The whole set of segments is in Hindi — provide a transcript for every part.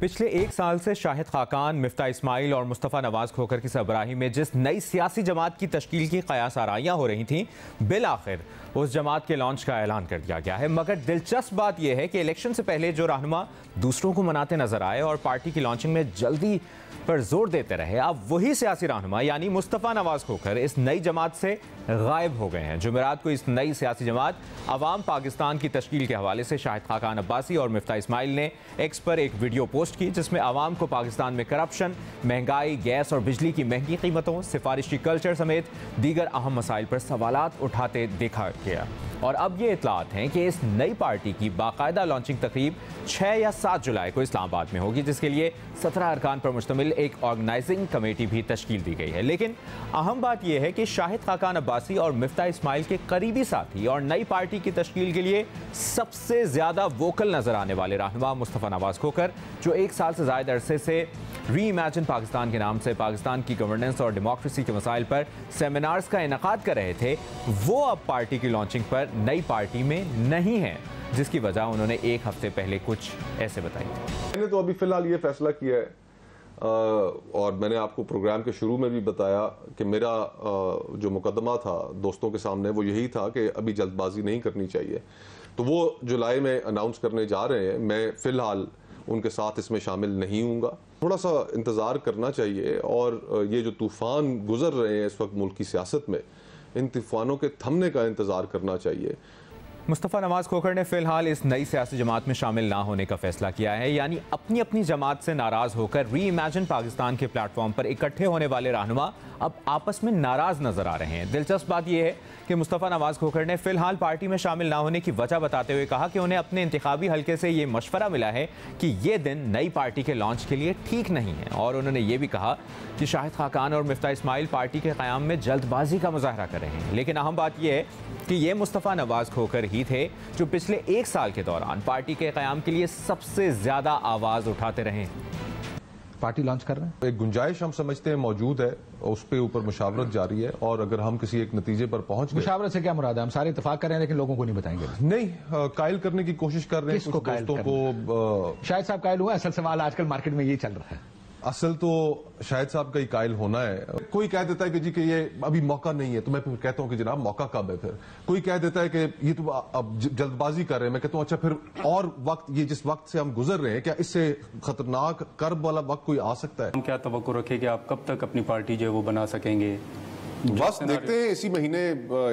पिछले एक साल से शाहिद खाकान, मिफ्ता इस्माइल और मुस्तफ़ा नवाज खोखर की सरबराही में जिस नई सियासी जमात की तश्कील की कयास आराइयाँ हो रही थीं, बिल आखिर उस जमात के लॉन्च का ऐलान कर दिया गया है। मगर दिलचस्प बात यह है कि इलेक्शन से पहले जो रहनुमा दूसरों को मनाते नजर आए और पार्टी की लॉन्चिंग में जल्दी पर जोर देते रहे, अब वही सियासी रहनुमा यानी मुस्तफ़ा नवाज खोखर इस नई जमात से गायब हो गए हैं। जुमेरात को इस नई सियासी जमात अवाम पाकिस्तान की तश्कील के हवाले से शाहिद खाकान अब्बासी और मिफ्ता इस्माइल ने एक्स पर एक वीडियो पोस्ट की, जिसमें आवाम को पाकिस्तान में करप्शन, महंगाई, गैस और बिजली की महंगी कीमतों, सिफारिशी कल्चर समेत दीगर अहम मसाइल पर सवालात उठाते देखा गया। और अब ये इतलात हैं कि इस नई पार्टी की बाकायदा लॉन्चिंग तकरीब 6 या 7 जुलाई को इस्लामाबाद में होगी, जिसके लिए 17 अरकान पर मुश्तमिल एक ऑर्गेनाइजिंग कमेटी भी तश्कील दी गई है। लेकिन अहम बात यह है कि शाहिद खाकान अब्बासी और मिफ्ता इस्माइल के करीबी साथी और नई पार्टी की तश्कील के लिए सबसे ज्यादा वोकल नजर आने वाले रहनुमा मुस्तफ़ा नवाज खोखर, जो एक साल से ज्यादा अरसे से री इमेजिन पाकिस्तान के नाम से पाकिस्तान की गवर्नेंस और डेमोक्रेसी के मसाइल पर सेमिनार्स का इनेकाद कर रहे थे, वो अब पार्टी की लॉन्चिंग पर नई पार्टी में नहीं है, जिसकी वजह उन्होंने एक हफ्ते पहले कुछ ऐसे बताई। मैंने तो अभी फिलहाल ये फैसला किया है और मैंने आपको प्रोग्राम के शुरू में भी बताया कि मेरा जो मुकदमा था दोस्तों के सामने वो यही था कि अभी जल्दबाजी नहीं करनी चाहिए। तो वो जुलाई में अनाउंस करने जा रहे हैं। मैं फिलहाल उनके साथ इसमें शामिल नहीं हूँगा। थोड़ा सा इंतज़ार करना चाहिए और ये जो तूफ़ान गुजर रहे हैं इस वक्त मुल्क की सियासत में, इन तूफ़ानों के थमने का इंतज़ार करना चाहिए। मुस्तफ़ा नवाज खोखर ने फिलहाल इस नई सियासी जमात में शामिल ना होने का फैसला किया है, यानी अपनी अपनी जमात से नाराज होकर री इमेजिन पाकिस्तान के प्लेटफॉर्म पर इकट्ठे होने वाले रहनुमा अब आपस में नाराज नजर आ रहे हैं। दिलचस्प बात यह है कि मुस्तफ़ा नवाज खोखर ने फिलहाल पार्टी में शामिल ना होने की वजह बताते हुए कहा कि उन्हें अपने इंतखाबी हल्के से ये मशवरा मिला है कि ये दिन नई पार्टी के लॉन्च के लिए ठीक नहीं है। और उन्होंने ये भी कहा कि शाहिद खाकान और मिफ्ता इस्माइल पार्टी के क़याम में जल्दबाजी का मुजाहरा कर रहे हैं। लेकिन अहम बात यह है कि ये मुस्तफ़ा नवाज खोखर ही थे जो पिछले एक साल के दौरान पार्टी के क़याम के लिए सबसे ज्यादा आवाज उठाते रहे। पार्टी लॉन्च कर रहे हैं, एक गुंजाइश हम समझते हैं मौजूद है, उस पे ऊपर मुशावरत जारी है और अगर हम किसी एक नतीजे पर पहुंच गए। मुशावरत से क्या मुराद है? हम सारे इत्तेफाक कर रहे हैं लेकिन लोगों को नहीं बताएंगे। नहीं, कायल करने की कोशिश कर रहे हैं कुछ दोस्तों को। शाहिद साहब कायल हुआ? असल सवाल आजकल मार्केट में यही चल रहा है। असल तो शाहिद साहब का ही कायल होना है। कोई कह देता है कि जी कि ये अभी मौका नहीं है, तो मैं फिर कहता हूं कि जनाब मौका कब है। फिर कोई कह देता है कि ये तो अब जल्दबाजी कर रहे हैं, मैं कहता हूं अच्छा फिर और वक्त, ये जिस वक्त से हम गुजर रहे हैं, क्या इससे खतरनाक कर्ब वाला वक्त कोई आ सकता है? हम क्या तवक्को रखें कि आप कब तक अपनी पार्टी जो है वो बना सकेंगे? बस देखते हैं, इसी महीने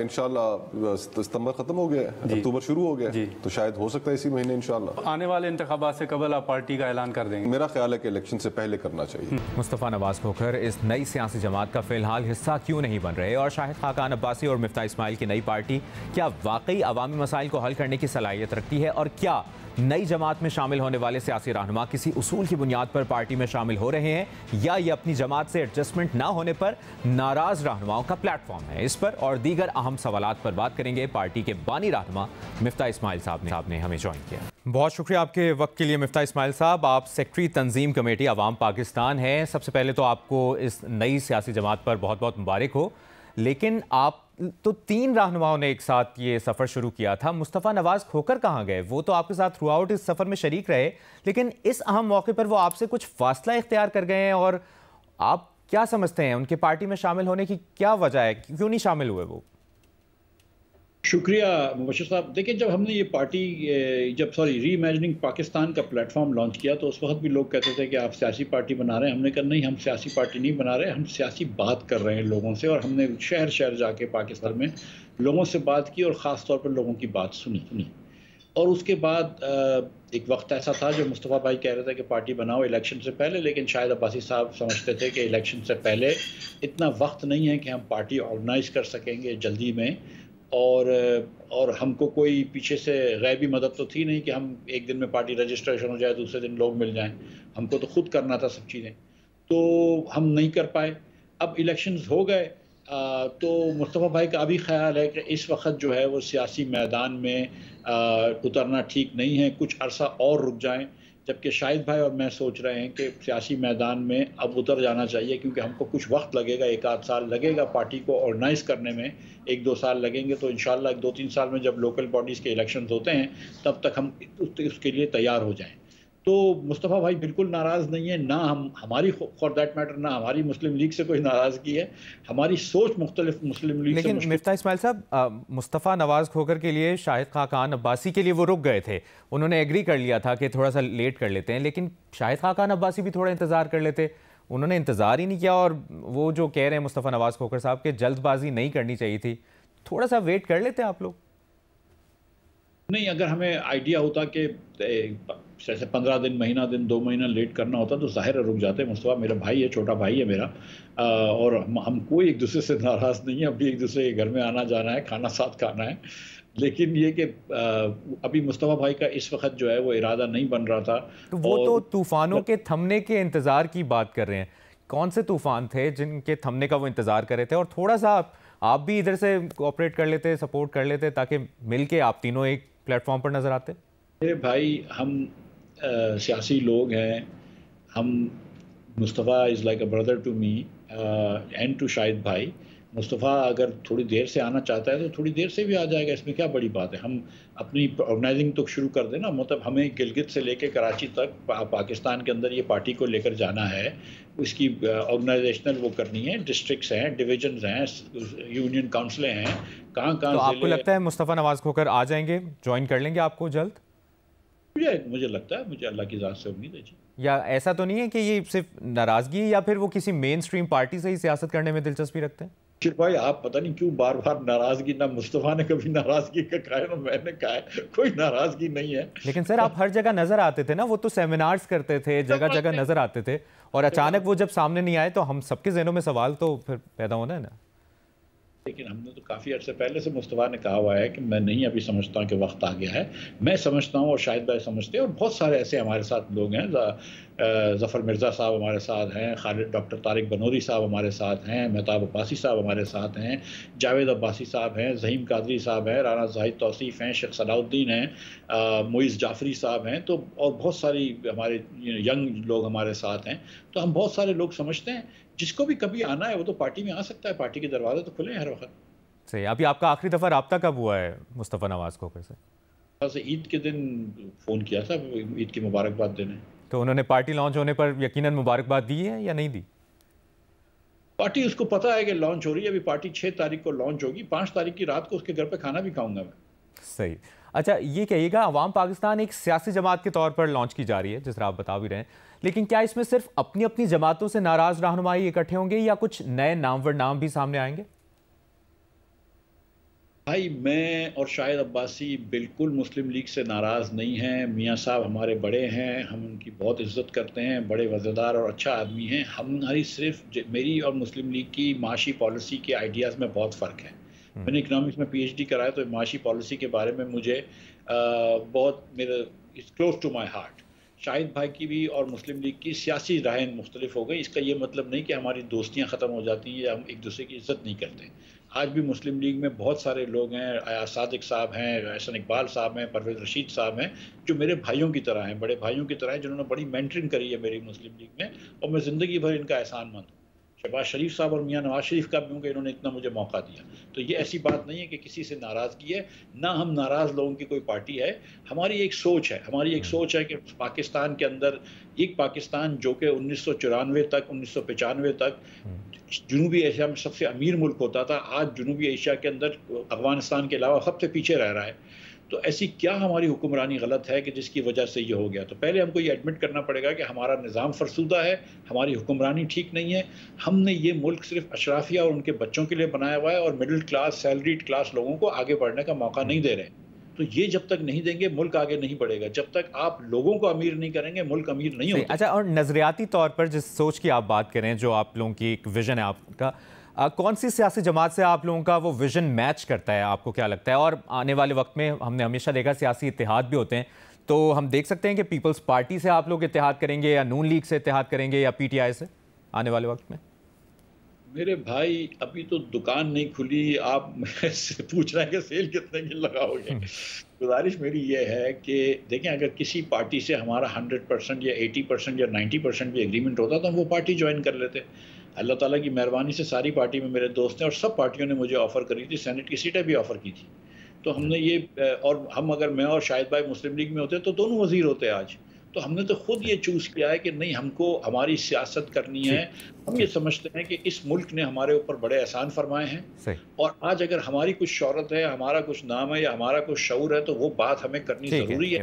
इंशाल्लाह सितंबर खत्म हो गया, अक्टूबर शुरू हो गया, तो शायद हो सकता है इसी महीने इंशाल्लाह आने वाले इंतखाबात से कबल आप पार्टी का ऐलान कर देंगे। मेरा ख्याल है कि इलेक्शन से पहले करना चाहिए। मुस्तफ़ा नवाज खोखर इस नई सियासी जमात का फिलहाल हिस्सा क्यों नहीं बन रहे और शाहिद खाकान अब्बासी और मिफ्ता इस्माइल की नई पार्टी क्या वाकई अवामी मसाइल को हल करने की सलाहियत रखती है और क्या नई जमात में शामिल होने वाले सियासी रहनुमा किसी उसूल की बुनियाद पर पार्टी में शामिल हो रहे हैं या ये अपनी जमात से एडजस्टमेंट ना होने पर नाराज रहनुमाओं का प्लेटफॉर्म है? इस पर और दीगर अहम सवालात पर बात करेंगे पार्टी के बानी रहनुमा मिफ्ता इस्माइल साहब ने हमें ज्वाइन किया। बहुत शुक्रिया आपके वक्त के लिए मिफ्ता इस्माइल साहब। आप सेक्रेटरी तंजीम कमेटी अवाम पाकिस्तान हैं। सबसे पहले तो आपको इस नई सियासी जमात पर बहुत बहुत मुबारक हो। लेकिन आप तो 3 रहनुमाओं ने एक साथ ये सफ़र शुरू किया था। मुस्तफ़ा नवाज खोखर कहाँ गए? वो तो आपके साथ थ्रू आउट इस सफ़र में शरीक रहे, लेकिन इस अहम मौके पर वो आपसे कुछ फासला इख्तियार कर गए हैं। और आप क्या समझते हैं उनके पार्टी में शामिल होने की क्या वजह है, क्यों नहीं शामिल हुए वो? शुक्रिया मुबशर साहब। देखिए, जब हमने ये पार्टी री इमेजिनिंग पाकिस्तान का प्लेटफॉर्म लॉन्च किया तो उस वक्त भी लोग कहते थे कि आप सियासी पार्टी बना रहे हैं। हमने कहा नहीं, हम सियासी पार्टी नहीं बना रहे, हम सियासी बात कर रहे हैं लोगों से। और हमने शहर शहर जाके पाकिस्तान में लोगों से बात की और ख़ास तौर पर लोगों की बात सुनी। और उसके बाद एक वक्त ऐसा था जो मुस्तफ़ा भाई कह रहे थे कि पार्टी बनाओ इलेक्शन से पहले, लेकिन शायद अब्बासी साहब समझते थे कि इलेक्शन से पहले इतना वक्त नहीं है कि हम पार्टी ऑर्गेनाइज़ कर सकेंगे जल्दी में। और हमको कोई पीछे से गैबी मदद तो थी नहीं कि हम एक दिन में पार्टी रजिस्ट्रेशन हो जाए, दूसरे दिन लोग मिल जाएं। हमको तो खुद करना था सब चीज़ें, तो हम नहीं कर पाए। अब इलेक्शंस हो गए तो मुस्तफ़ा भाई का अभी ख्याल है कि इस वक्त जो है वो सियासी मैदान में उतरना ठीक नहीं है, कुछ अरसा और रुक जाएं। जबकि शाहिद भाई और मैं सोच रहे हैं कि सियासी मैदान में अब उतर जाना चाहिए, क्योंकि हमको कुछ वक्त लगेगा, 1-8 साल लगेगा पार्टी को ऑर्गेनाइज़ करने में, 1-2 साल लगेंगे। तो इंशाल्लाह 2-3 साल में जब लोकल बॉडीज़ के इलेक्शंस होते हैं तब तक हम उसके लिए तैयार हो जाएं। तो मुस्तफ़ा भाई बिल्कुल नाराज़ नहीं है, ना हमारी फॉर दैट मैटर ना हमारी मुस्लिम लीग से कोई नाराज़गी है। हमारी सोच मुख्तलिफ मुस्लिम लीग से लेकिन मिफ्ता इस्माइल साहब, मुस्तफ़ा नवाज़ खोखर के लिए शाहिद खाकान अब्बासी के लिए वो रुक गए थे, उन्होंने एग्री कर लिया था कि थोड़ा सा लेट कर लेते हैं, लेकिन शाहिद खाकान अब्बासी भी थोड़ा इंतज़ार कर लेते, उन्होंने इंतज़ार ही नहीं किया। और वो जो कह रहे हैं मुस्तफ़ा नवाज़ खोखर साहब के जल्दबाजी नहीं करनी चाहिए थी, थोड़ा सा वेट कर लेते आप लोग। नहीं, अगर हमें आइडिया होता कि जैसे 15 दिन, महीना दिन, 2 महीना लेट करना होता तो ज़ाहिर है रुक जाते। मुस्तफ़ा मेरा भाई है, छोटा भाई है मेरा, और हम कोई एक दूसरे से नाराज़ नहीं है। अभी एक दूसरे के घर में आना जाना है, खाना साथ खाना है। लेकिन ये कि अभी मुस्तफ़ा भाई का इस वक्त जो है वो इरादा नहीं बन रहा था। तो वो तो तूफ़ानों के थमने के इंतज़ार की बात कर रहे हैं, कौन से तूफ़ान थे जिनके थमने का वो इंतज़ार कर रहे थे? और थोड़ा सा आप भी इधर से कोऑपरेट कर लेते, सपोर्ट कर लेते, ताकि मिल के आप तीनों एक प्लेटफॉर्म पर नज़र आते। मेरे भाई हम सियासी लोग हैं, हम Mustafa is like a brother to me and to Shahid भाई। मुस्तफ़ा अगर थोड़ी देर से आना चाहता है तो थोड़ी देर से भी आ जाएगा, इसमें क्या बड़ी बात है। हम अपनी ऑर्गेनाइजिंग तो शुरू कर देना, मतलब हमें गिलगित से लेकर कराची तक पाकिस्तान के अंदर ये पार्टी को लेकर जाना है। इसकी ऑर्गेनाइजेशनल वो करनी है, डिस्ट्रिक्ट्स हैं, डिवीजन्स हैं, यूनियन काउंसिलें हैं, कहाँ तो आपको लगता है मुस्तफ़ा नवाज़ खोखर आ जाएंगे, ज्वाइन कर लेंगे आपको जल्द? मुझे लगता है, मुझे अल्लाह की ज़ात से उम्मीद है जी। या ऐसा तो नहीं है कि ये सिर्फ नाराज़गी, या फिर वो किसी मेन स्ट्रीम पार्टी से ही सियासत करने में दिलचस्पी रखते हैं? शिर भाई आप पता नहीं क्यों बार बार नाराजगी, ना मुस्तफ़ा ने कभी नाराजगी का कहा है ना मैंने कहा है, कोई नाराजगी नहीं है। लेकिन सर आप हर जगह नजर आते थे ना, वो तो सेमिनार्स करते थे, जगह जगह नजर आते थे, और अचानक वो जब सामने नहीं आए तो हम सबके ज़हनों में सवाल तो फिर पैदा होना है ना। लेकिन हमने तो काफ़ी अर्से पहले से मुस्तफ़ा ने कहा हुआ है कि मैं नहीं अभी समझता कि वक्त आ गया है। मैं समझता हूँ और शाहिद भाई समझते हैं, और बहुत सारे ऐसे हमारे साथ लोग हैं। ज़फ़र मिर्ज़ा साहब हमारे साथ हैं, खालिद डॉक्टर तारिक बनूरी साहब हमारे साथ हैं, मेहताब अब्बासी साहब हमारे साथ हैं, जावेद अब्बासी साहब हैं, ज़हीम कादरी साहब हैं, राना ज़ाहिद तौसीफ़ हैं, शेख सलाउद्दीन हैं, मुइज़ जाफ़री साहब हैं, तो और बहुत सारी हमारे यंग लोग हमारे साथ हैं। तो हम बहुत सारे लोग समझते हैं जिसको भी कभी आना है वो तो पार्टी में आ सकता है, पार्टी के दरवाजे तो खुले हैं हर वक्त। सही। अभी आपका आखिरी दफ़ा रब्ता कब हुआ है मुस्तफ़ा नवाज़ खोखर से? बस ईद के दिन फ़ोन किया था, ईद की मुबारकबाद देने। तो उन्होंने पार्टी लॉन्च होने पर यकीनन मुबारकबाद दी है या नहीं दी? पार्टी उसको पता है कि लॉन्च हो रही है। अभी पार्टी 6 तारीख को लॉन्च होगी, 5 तारीख की रात को उसके घर पे खाना भी खाऊंगा मैं। सही। अच्छा, ये कहिएगा, अवाम पाकिस्तान एक सियासी जमात के तौर पर लॉन्च की जा रही है, जिस तरह आप बता भी रहे हैं, लेकिन क्या इसमें सिर्फ अपनी अपनी जमातों से नाराज रहनुमाई इकट्ठे होंगे या कुछ नए नामवर नाम भी सामने आएंगे? भाई मैं और शाहिद अब्बासी बिल्कुल मुस्लिम लीग से नाराज़ नहीं हैं। मियाँ साहब हमारे बड़े हैं, हम उनकी बहुत इज़्ज़त करते हैं, बड़े वज़ेदार और अच्छा आदमी हैं। हमारी सिर्फ मेरी और मुस्लिम लीग की माशी पॉलिसी के आइडियाज़ में बहुत फ़र्क है। मैंने इकनॉमिक्स में PhD कराया, तो माशी पॉलिसी के बारे में मुझे बहुत मेरे it's close to my heart. Shahid भाई की भी और मुस्लिम लीग की सियासी राहें मुख्तलिफ हो गई। इसका ये मतलब नहीं कि हमारी दोस्तियाँ ख़त्म हो जाती हैं या हम एक दूसरे की इज़्ज़त नहीं करते। आज भी मुस्लिम लीग में बहुत सारे लोग हैं, अयाज सादिक साहब हैं, एहसन इकबाल साहब हैं, परवेज़ रशीद साहब हैं, जो मेरे भाइयों की तरह हैं, बड़े भाइयों की तरह हैं, जिन्होंने बड़ी मेंटरिंग करी है मेरी मुस्लिम लीग में, और मैं ज़िंदगी भर इनका एहसानमंद हूँ। शहबाज शरीफ साहब और मियाँ नवाज शरीफ का भी हूँ कि इन्होंने इतना मुझे मौका दिया। तो ये ऐसी बात नहीं है कि किसी से नाराज़गी है, ना हम नाराज़ लोगों की कोई पार्टी है। हमारी एक सोच है, हमारी एक सोच है कि पाकिस्तान के अंदर एक पाकिस्तान जो कि 1994 तक 1995 तक जनूबी एशिया में सबसे अमीर मुल्क होता था, आज जनूबी एशिया के अंदर अफगानिस्तान के अलावा सबसे पीछे रह रहा है। तो ऐसी क्या हमारी हुक्मरानी गलत है कि जिसकी वजह से ये हो गया? तो पहले हमको ये एडमिट करना पड़ेगा कि हमारा निज़ाम फरसूदा है, हमारी हुक्मरानी ठीक नहीं है। हमने ये मुल्क सिर्फ अशराफिया और उनके बच्चों के लिए बनाया हुआ है, और मिडिल क्लास, सैलरीड क्लास लोगों को आगे बढ़ने का मौका नहीं दे रहे। तो ये जब तक नहीं देंगे मुल्क आगे नहीं बढ़ेगा। जब तक आप लोगों को अमीर नहीं करेंगे मुल्क अमीर नहीं होगा। अच्छा, और नजरियाती तौर पर जिस सोच की आप बात करें, जो आप लोगों की एक विजन है आपका, कौन सी सियासी जमात से आप लोगों का वो विजन मैच करता है, आपको क्या लगता है? और आने वाले वक्त में हमने हमेशा देखा सियासी इत्तेहाद भी होते हैं, तो हम देख सकते हैं कि पीपल्स पार्टी से आप लोग इत्तेहाद करेंगे, या नून लीग से इत्तेहाद करेंगे, या PTI से आने वाले वक्त में? मेरे भाई अभी तो दुकान नहीं खुली, आप मुझसे पूछ रहे हैं कि सेल कितने की लगाओगे। गुजारिश मेरी ये है कि देखें, अगर किसी पार्टी से हमारा 100% या 80% या 90% भी एग्रीमेंट होता तो हम वो पार्टी ज्वाइन कर लेते। अल्लाह ताला की मेहरबानी से सारी पार्टी में मेरे दोस्त हैं, और सब पार्टियों ने मुझे ऑफ़र करी थी, सेनेट की सीटें भी ऑफ़र की थी। तो हमने ये, और हम अगर मैं और शाहिद भाई मुस्लिम लीग में होते तो दोनों वज़ीर होते आज, तो हमने तो खुद ये चूज किया है कि नहीं, हमको हमारी सियासत करनी है। हम ये समझते हैं कि इस मुल्क ने हमारे ऊपर बड़े एहसान फरमाए हैं, और आज अगर हमारी कुछ शोहरत है, हमारा कुछ नाम है या हमारा कुछ शऊर है, तो वो बात हमें करनी जरूरी है।